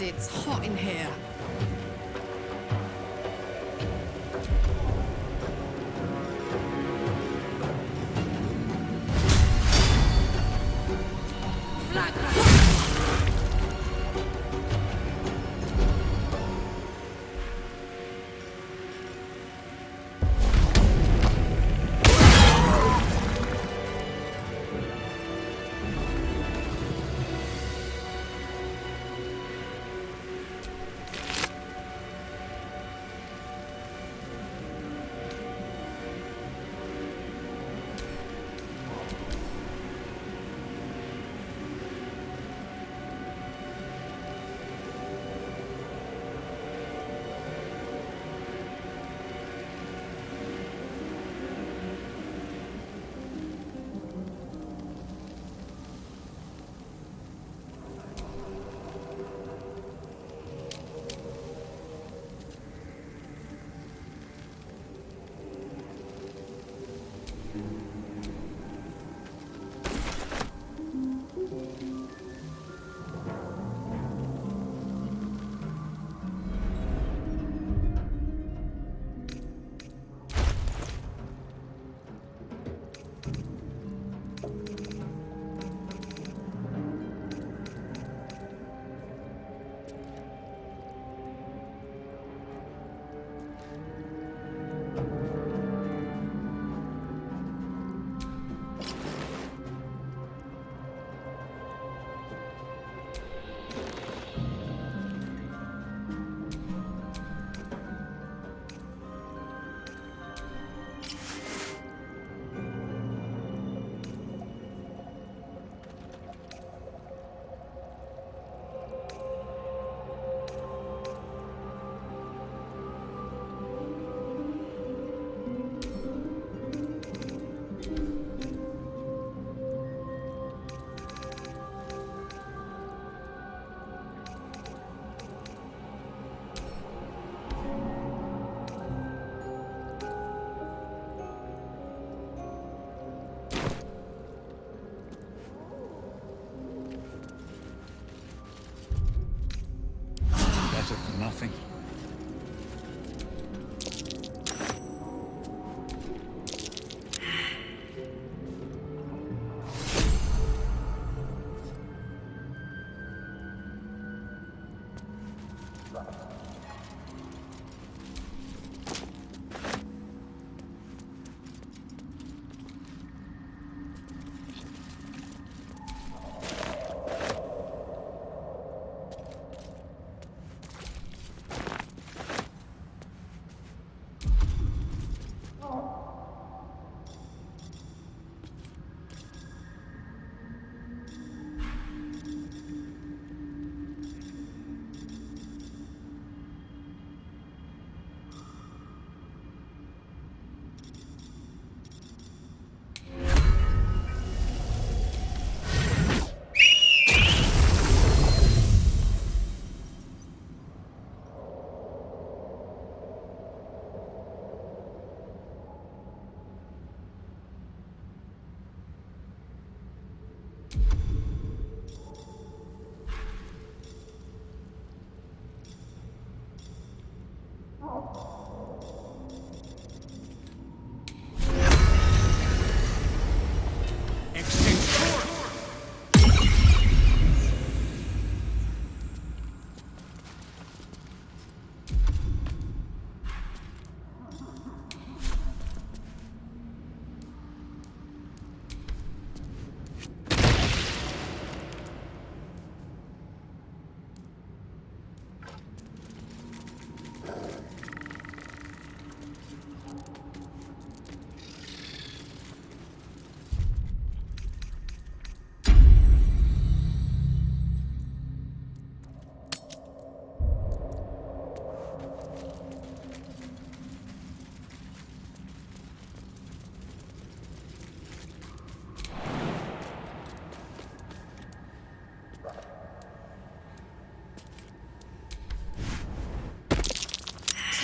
it's hot in here. Nothing.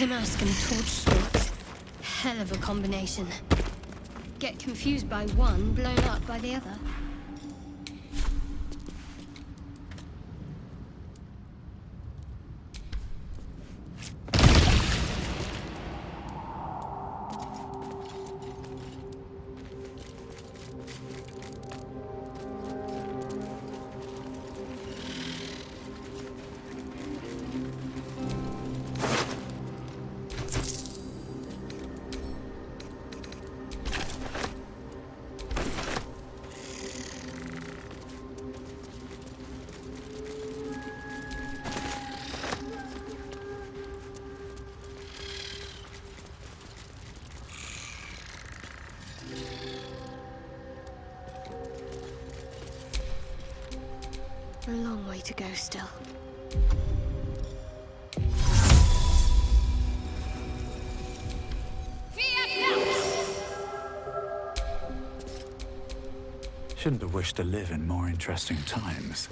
Timask and torch swords. Hell of a combination. Get confused by one, blown up by the other. A long way to go still. Shouldn't have wished to live in more interesting times.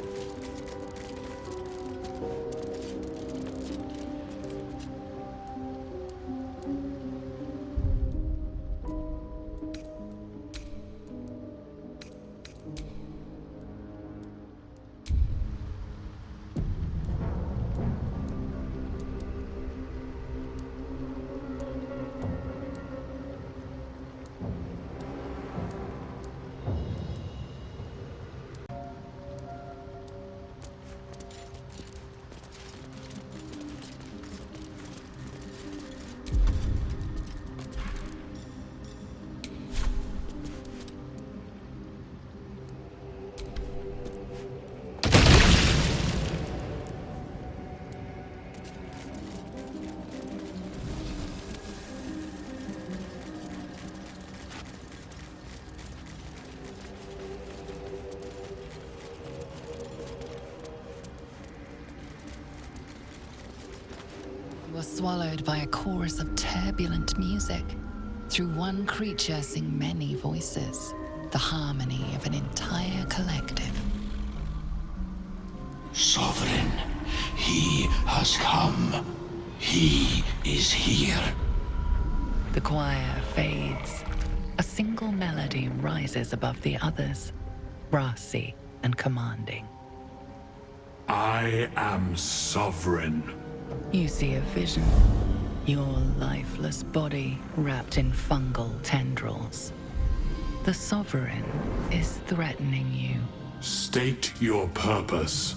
Was swallowed by a chorus of turbulent music. Through one creature sing many voices, the harmony of an entire collective. Sovereign, he has come. He is here. The choir fades. A single melody rises above the others, brassy and commanding. I am sovereign. You see a vision. Your lifeless body wrapped in fungal tendrils. The Sovereign is threatening you. State your purpose.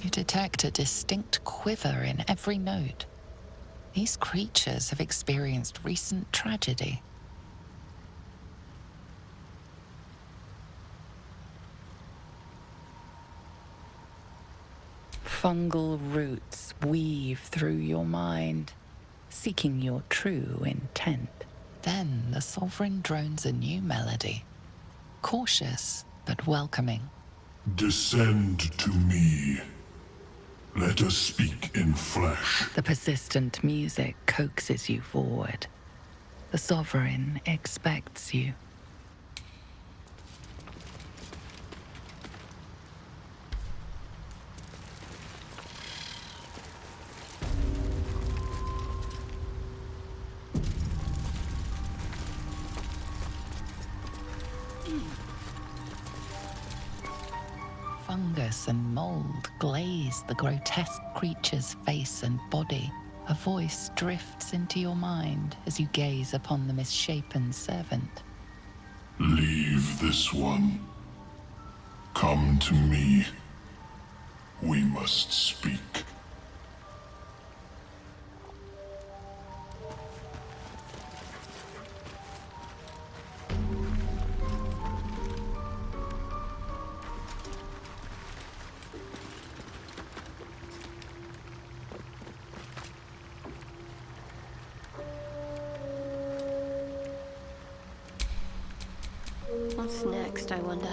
You detect a distinct quiver in every note. These creatures have experienced recent tragedy. Fungal roots weave through your mind, seeking your true intent. Then the Sovereign drones a new melody, cautious but welcoming. Descend to me. Let us speak in flesh. The persistent music coaxes you forward. The Sovereign expects you. Fungus and mold glaze the grotesque creature's face and body. A voice drifts into your mind as you gaze upon the misshapen servant. Leave this one. Come to me. We must speak. What's next, I wonder?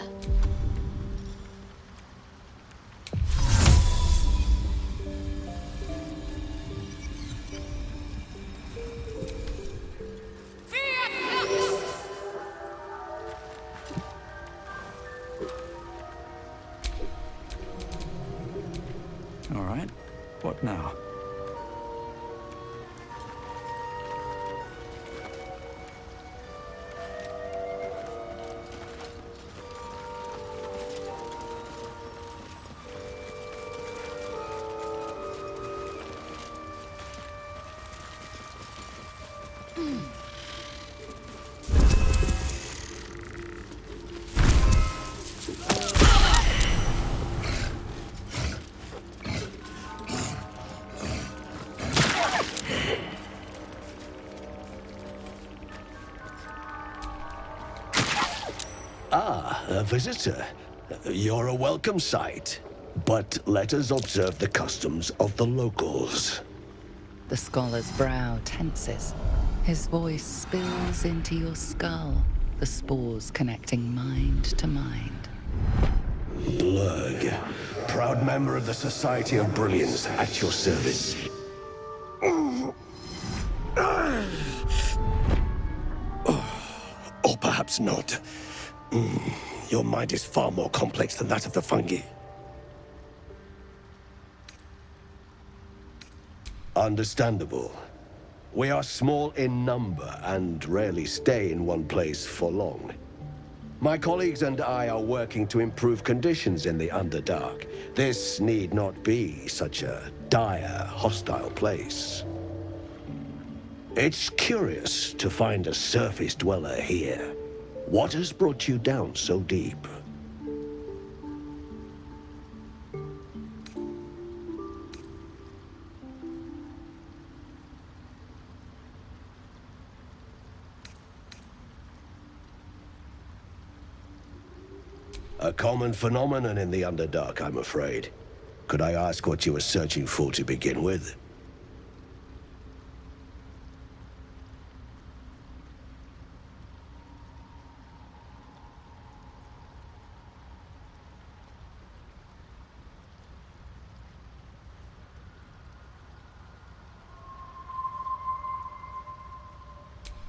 A visitor. You're a welcome sight. But let us observe the customs of the locals. The scholar's brow tenses. His voice spills into your skull, the spores connecting mind to mind. Blurg, proud member of the Society of Brilliance, at your service. Or perhaps not. Your mind is far more complex than that of the fungi. Understandable. We are small in number and rarely stay in one place for long. My colleagues and I are working to improve conditions in the Underdark. This need not be such a dire, hostile place. It's curious to find a surface dweller here. What has brought you down so deep? A common phenomenon in the Underdark, I'm afraid. Could I ask what you were searching for to begin with?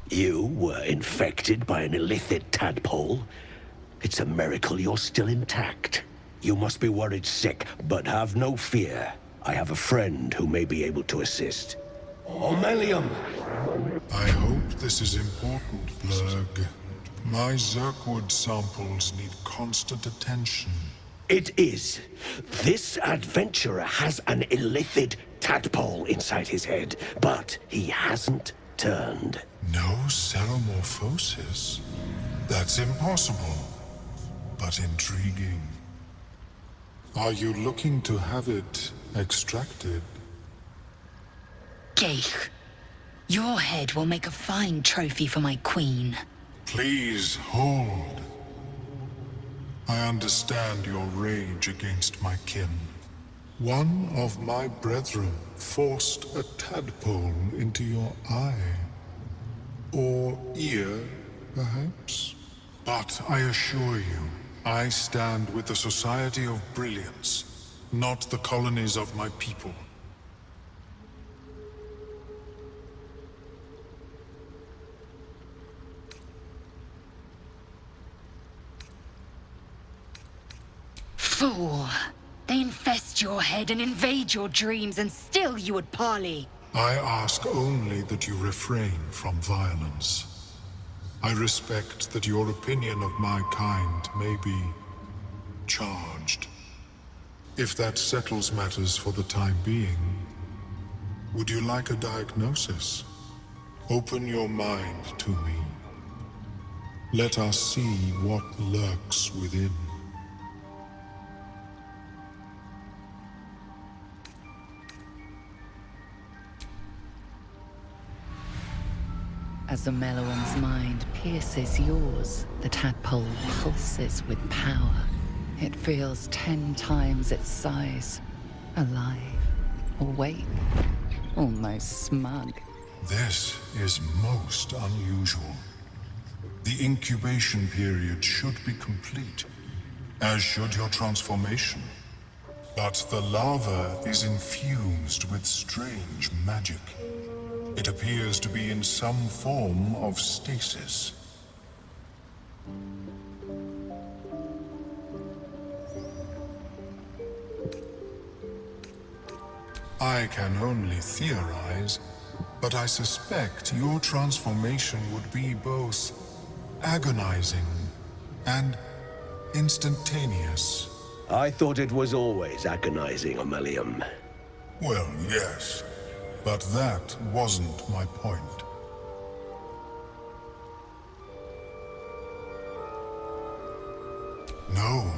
You were infected by an illithid tadpole? It's a miracle you're still intact. You must be worried sick, but have no fear. I have a friend who may be able to assist. Omelium! I hope this is important, Blurg. My Zerkwood samples need constant attention. It is. This adventurer has an illithid tadpole inside his head, but he hasn't turned. No ceremorphosis? That's impossible, but intriguing. Are you looking to have it extracted? Geich, your head will make a fine trophy for my queen. Please hold. I understand your rage against my kin. One of my brethren forced a tadpole into your eye. Or ear, perhaps? But I assure you, I stand with the Society of Brilliance, not the colonies of my people. Fool! They infest your head and invade your dreams, and still you would parley. I ask only that you refrain from violence. I respect that your opinion of my kind may be charged. If that settles matters for the time being, would you like a diagnosis? Open your mind to me. Let us see what lurks within. As the Meloan's mind pierces yours, the tadpole pulses with power. It feels 10 times its size. Alive, awake, almost smug. This is most unusual. The incubation period should be complete, as should your transformation. But the larva is infused with strange magic. It appears to be in some form of stasis. I can only theorize, but I suspect your transformation would be both agonizing and instantaneous. I thought it was always agonizing, Omelium. Well, yes. But that wasn't my point. No.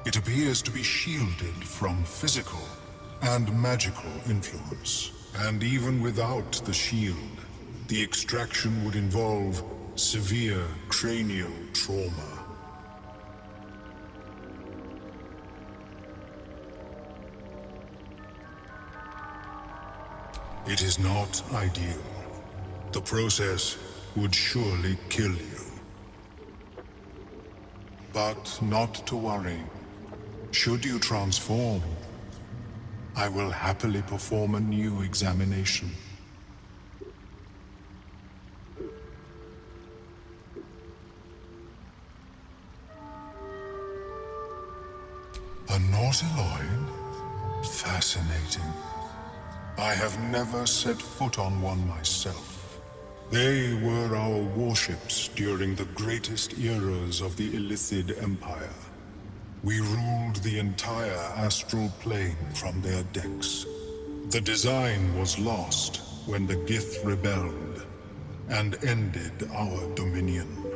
It appears to be shielded from physical and magical influence. And even without the shield, the extraction would involve severe cranial trauma. It is not ideal. The process would surely kill you. But not to worry. Should you transform, I will happily perform a new examination. A nautiloid? Fascinating. I have never set foot on one myself. They were our warships during the greatest eras of the Illithid Empire. We ruled the entire astral plane from their decks. The design was lost when the Gith rebelled and ended our dominion.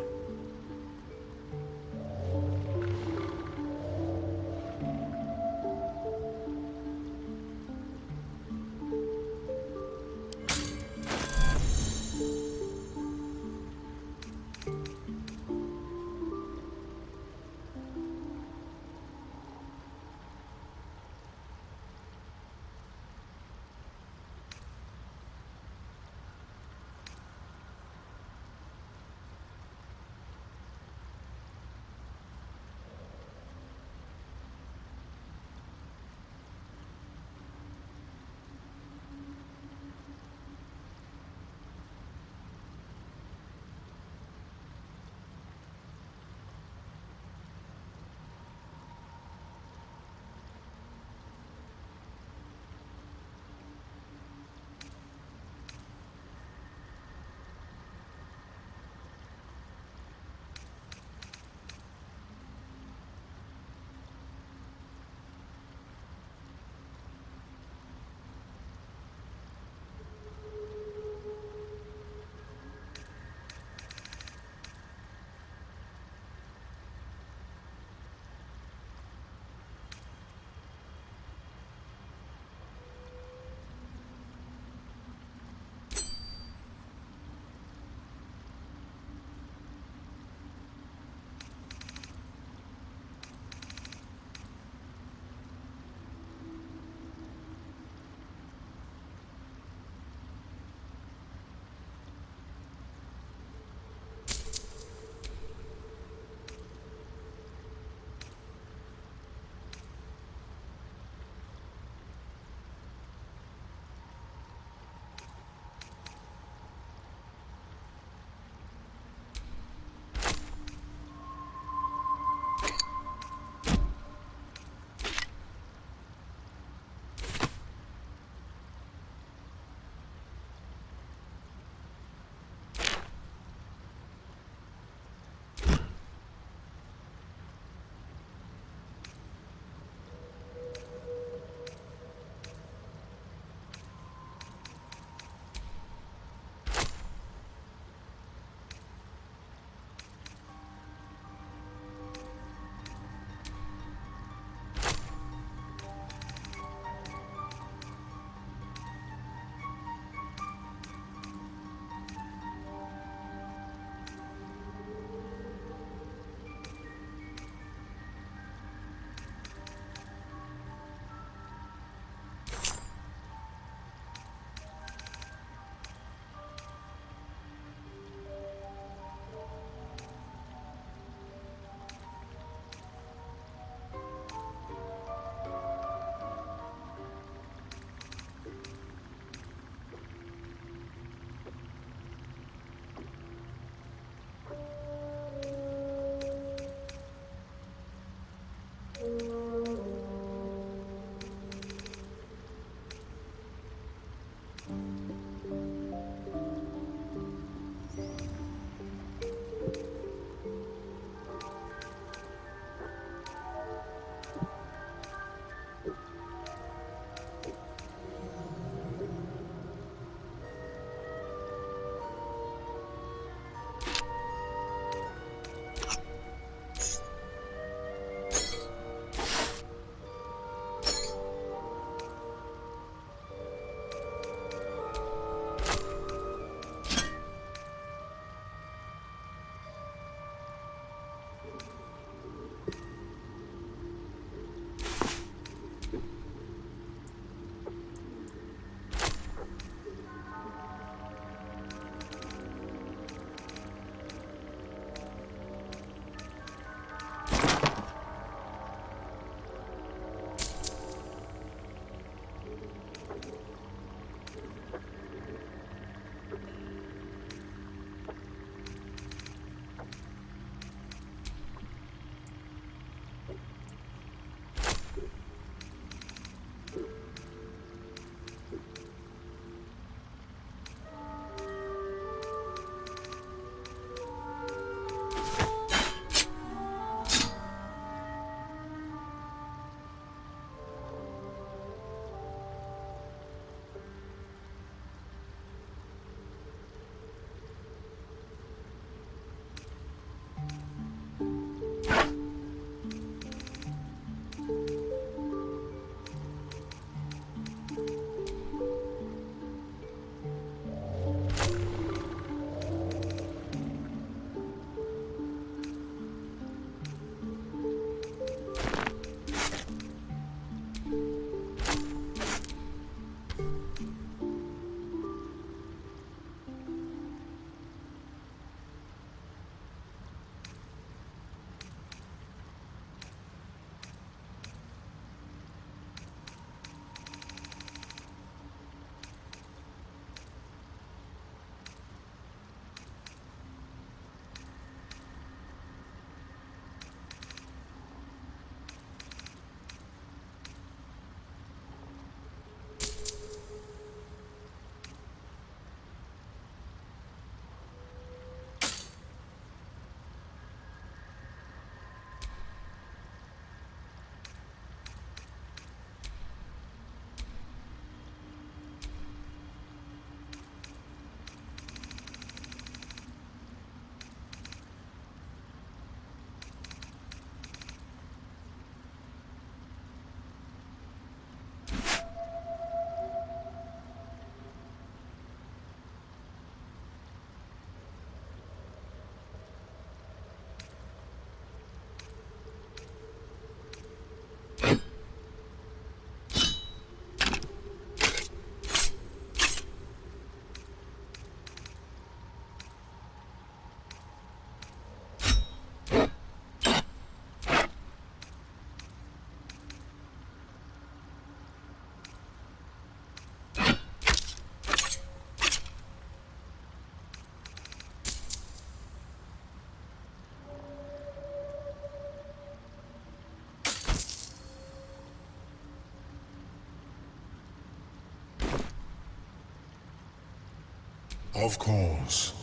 Of course.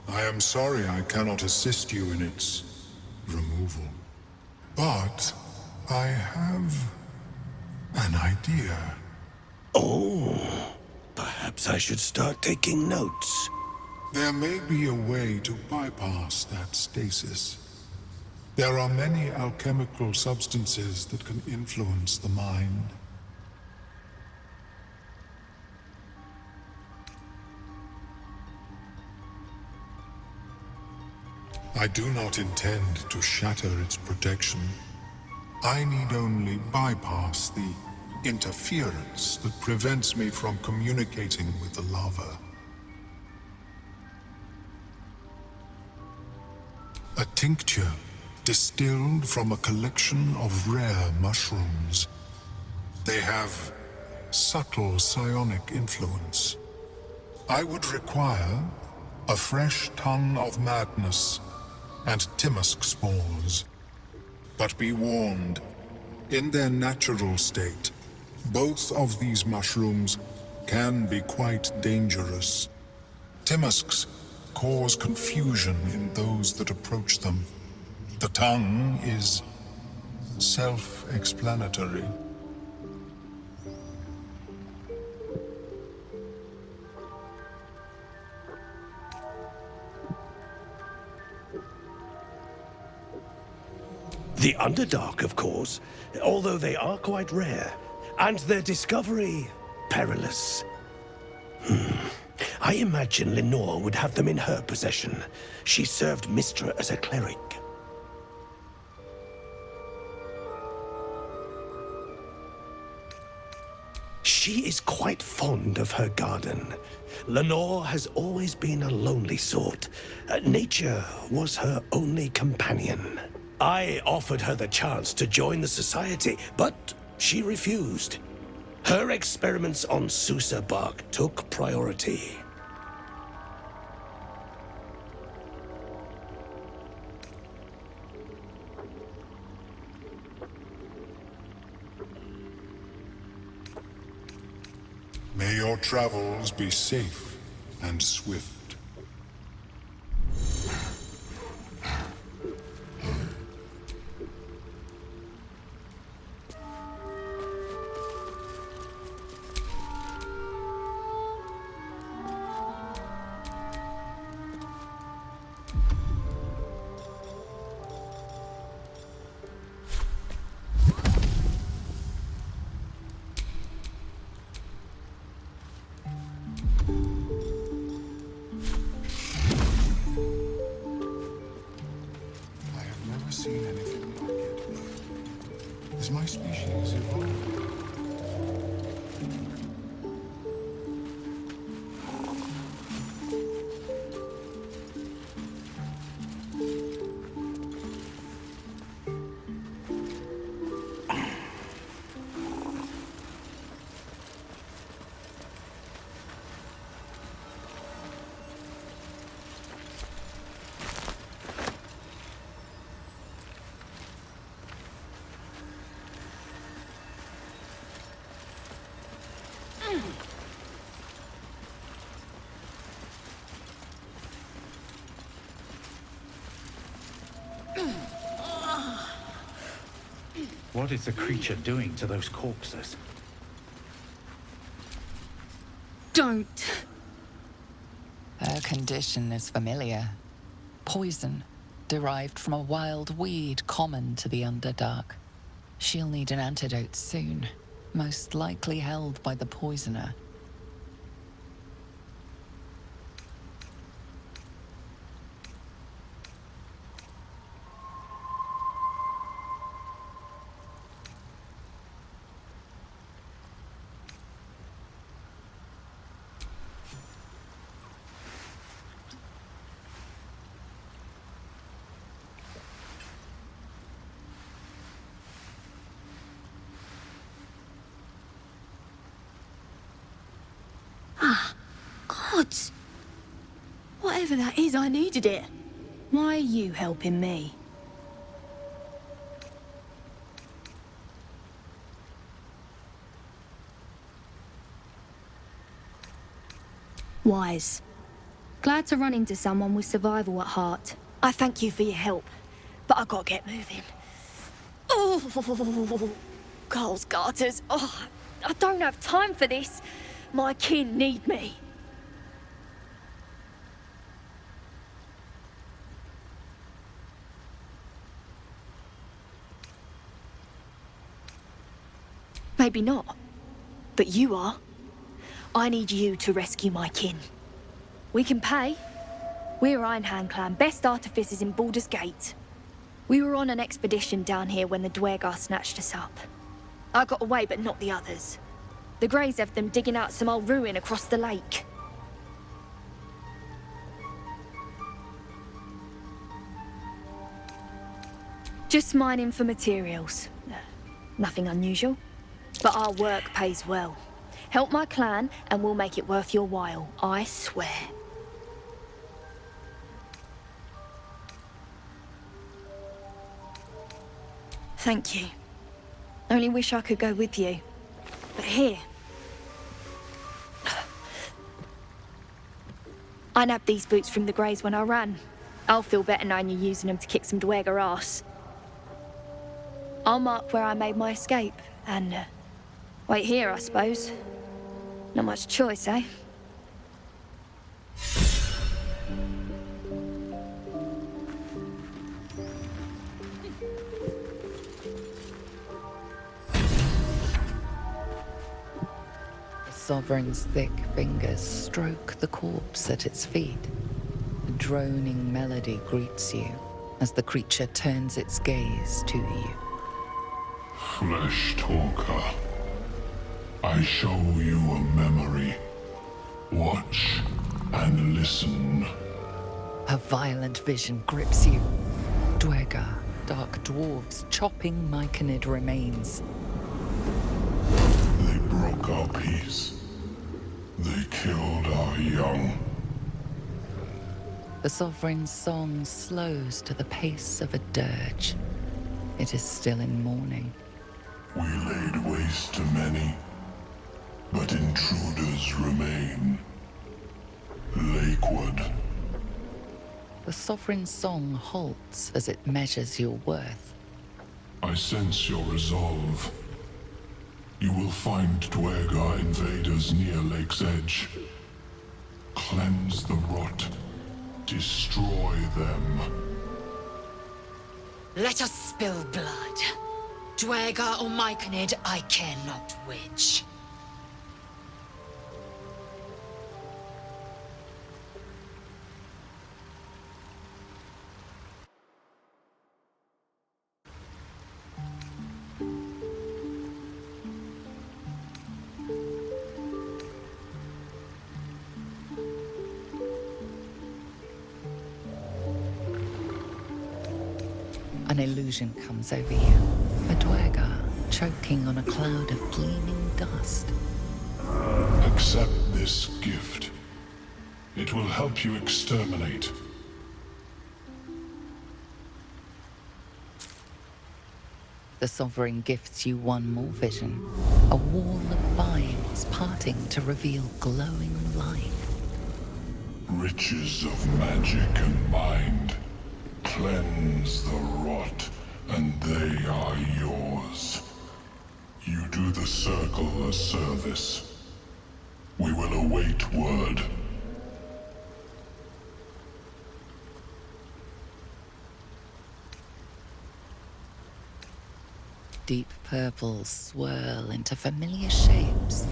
I am sorry I cannot assist you in its removal. But I have an idea. Oh, perhaps I should start taking notes. There may be a way to bypass that stasis. There are many alchemical substances that can influence the mind. I do not intend to shatter its protection. I need only bypass the interference that prevents me from communicating with the lava. A tincture distilled from a collection of rare mushrooms. They have subtle psionic influence. I would require a fresh tongue of madness and Timusk spores. But be warned, in their natural state, both of these mushrooms can be quite dangerous. Timusks cause confusion in those that approach them. The tongue is self-explanatory. The Underdark, of course, although they are quite rare, and their discovery perilous. I imagine Lenore would have them in her possession. She served Mystra as a cleric. She is quite fond of her garden. Lenore has always been a lonely sort. Nature was her only companion. I offered her the chance to join the society, but she refused. Her experiments on Susa bark took priority. May your travels be safe and swift. Seen anything like it. Is my species evolving? What is the creature doing to those corpses? Don't. Her condition is familiar. Poison, derived from a wild weed common to the Underdark. She'll need an antidote soon, most likely held by the poisoner. Gods! Whatever that is, I needed it. Why are you helping me? Wise. Glad to run into someone with survival at heart. I thank you for your help, but I gotta get moving. Oh, Carl's garters. Oh, I don't have time for this. My kin need me. Maybe not, but you are. I need you to rescue my kin. We can pay. We're Ironhand Clan, best artificers in Baldur's Gate. We were on an expedition down here when the Dwergar snatched us up. I got away, but not the others. The Greys have them digging out some old ruin across the lake. Just mining for materials. Nothing unusual. But our work pays well. Help my clan, and we'll make it worth your while, I swear. Thank you. Only wish I could go with you. But here... I nabbed these boots from the Greys when I ran. I'll feel better knowing you're using them to kick some Dwergar ass. I'll mark where I made my escape, and wait here, I suppose. Not much choice, eh? The Sovereign's thick fingers stroke the corpse at its feet. A droning melody greets you as the creature turns its gaze to you. Flesh talker, I show you a memory. Watch and listen. A violent vision grips you. Dwergar, dark dwarves chopping myconid remains. They broke our peace. They killed our young. The Sovereign's song slows to the pace of a dirge. It is still in mourning. We laid waste to many, but intruders remain. Lakewood. The Sovereign's song halts as it measures your worth. I sense your resolve. You will find Dwergar invaders near Lake's edge. Cleanse the rot. Destroy them. Let us spill blood. Dwergar or myconid, I care not which. An illusion comes over you. A Dwergar choking on a cloud of gleaming dust. Accept this gift. It will help you exterminate. The Sovereign gifts you one more vision. A wall of vines parting to reveal glowing light. Riches of magic and mind. Cleanse the rot, and they are yours. You do the Circle a service. We will await word. Deep purples swirl into familiar shapes.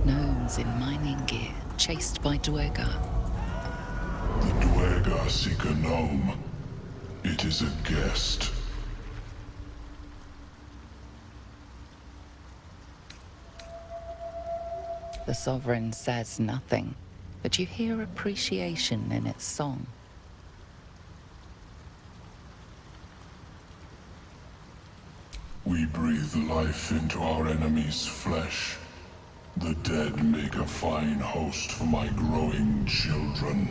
Gnomes in mining gear, chased by Dwergar. The Dwergar seek a gnome. It is a guest. The Sovereign says nothing, but you hear appreciation in its song. We breathe life into our enemy's flesh. The dead make a fine host for my growing children.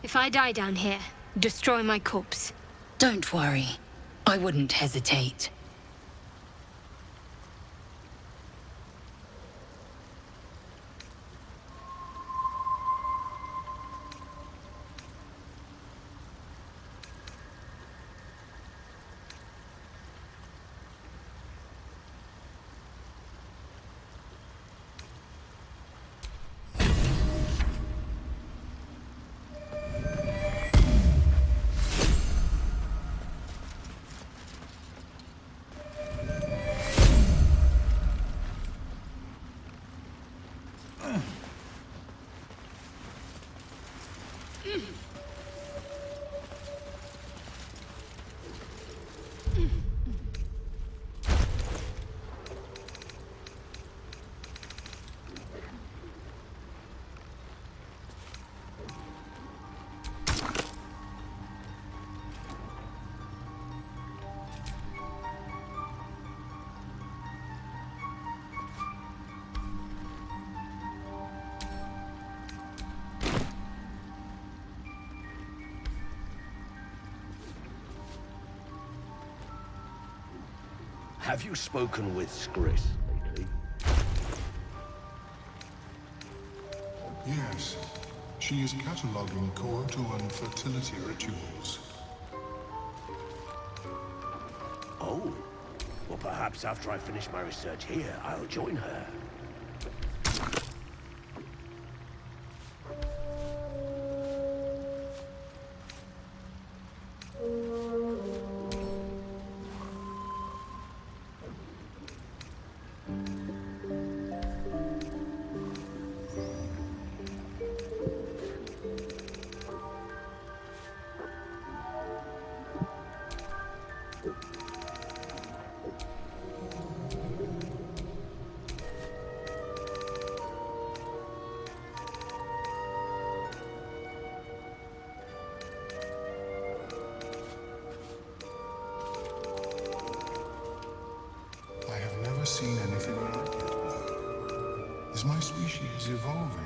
If I die down here, destroy my corpse. Don't worry. I wouldn't hesitate. Have you spoken with Skris lately? Yes. She is cataloging coital and fertility rituals. Oh. Well, perhaps after I finish my research here, I'll join her. I have never seen anything like it. Is my species evolving?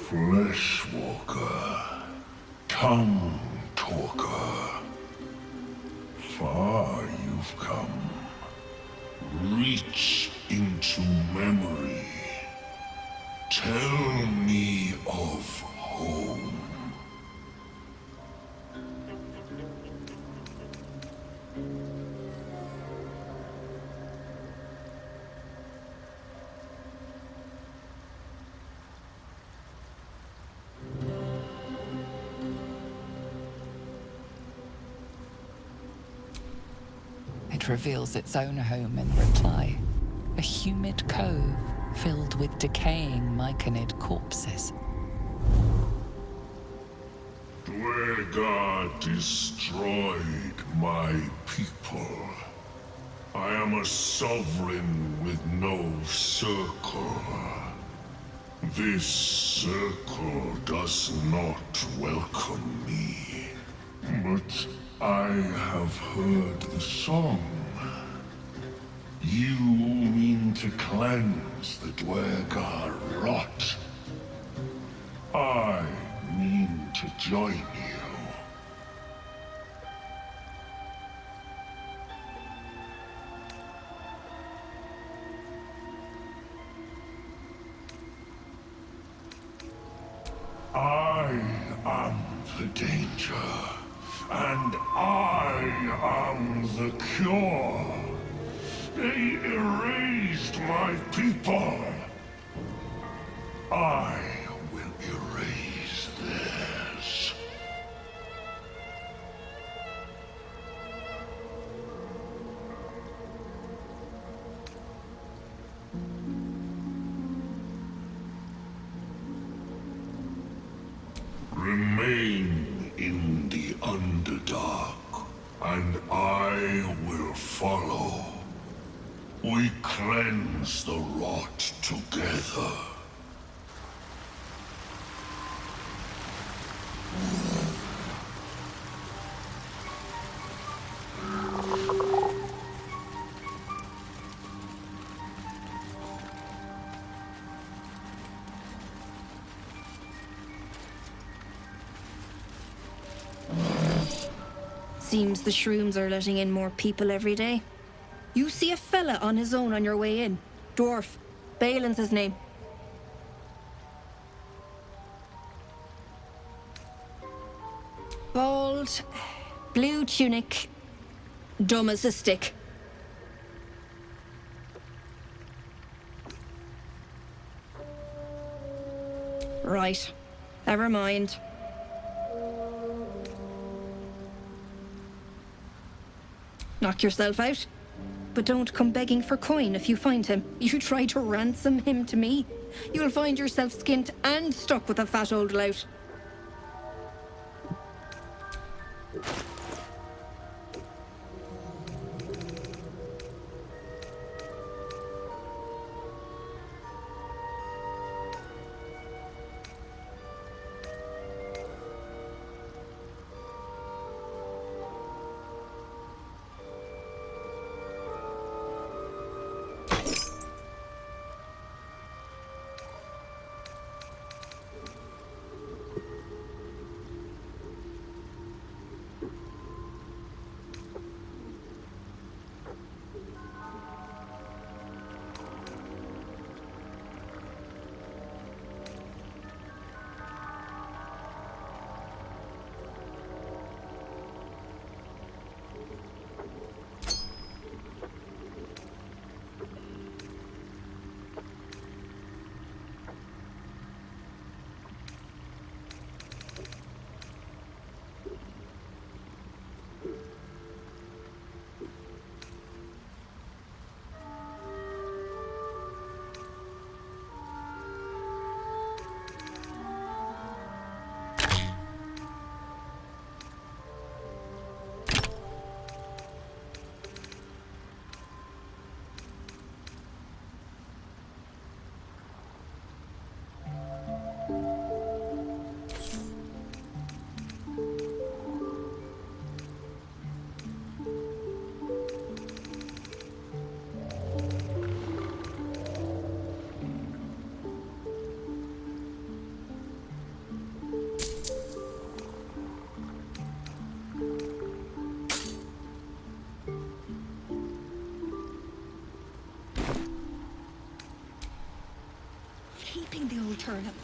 Fleshwalker, tongue talker. Far you've come. Reach into memory. Tell me of home. It reveals its own home in reply. A humid cove filled with decaying myconid corpses. Dwegar destroyed my people. I am a sovereign with no circle. This circle does not welcome me. But I have heard the song. You mean to cleanse the Dwegar rot. I mean to join you. I am the danger, and I am the cure. They erased my people. I will erase theirs. Remain in the Underdark, and I will follow. We cleanse the rot together. Seems the shrooms are letting in more people every day. You see a fella on his own on your way in. Dwarf. Balin's his name. Bald, blue tunic, dumb as a stick. Right. Never mind. Knock yourself out. But don't come begging for coin if you find him. You try to ransom him to me, you'll find yourself skint and stuck with a fat old lout. Keeping the old turnip.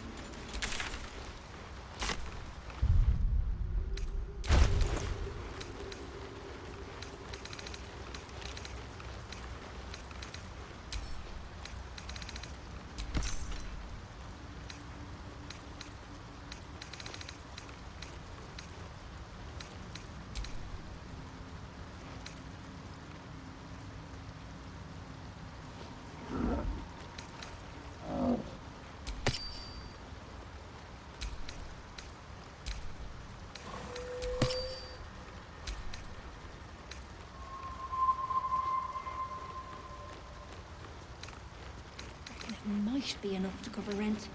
Might be enough to cover rent.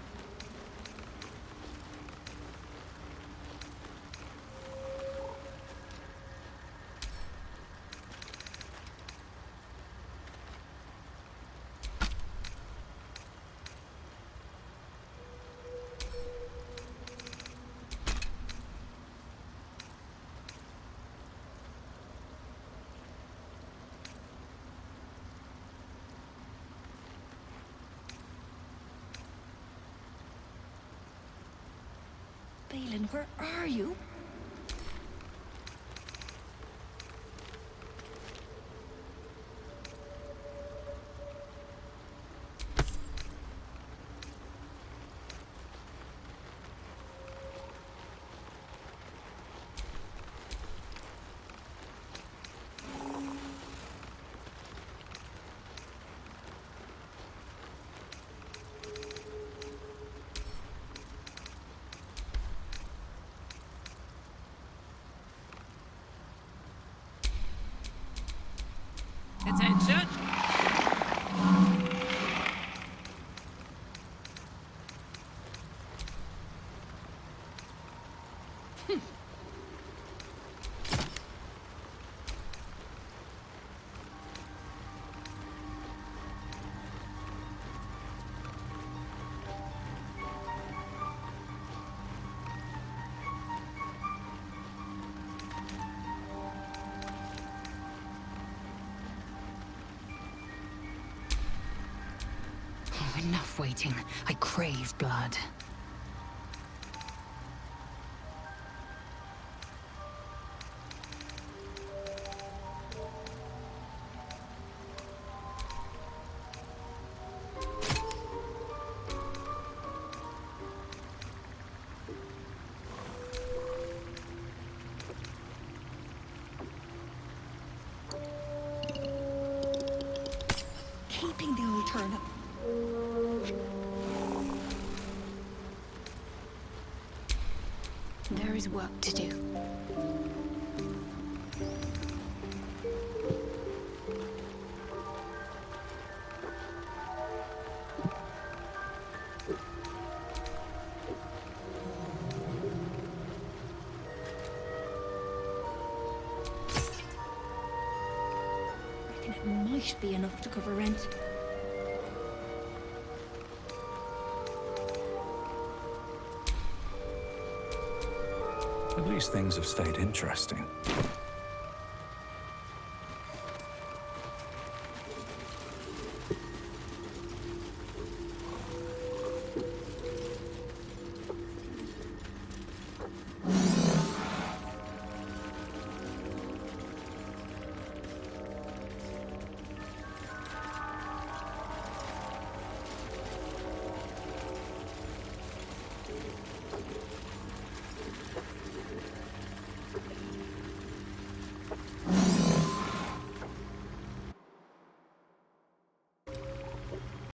Balin, where are you? Attention! Enough waiting. I crave blood. Keeping the old turnip. There is work to do. Reckon it might be enough to cover rent. At least things have stayed interesting.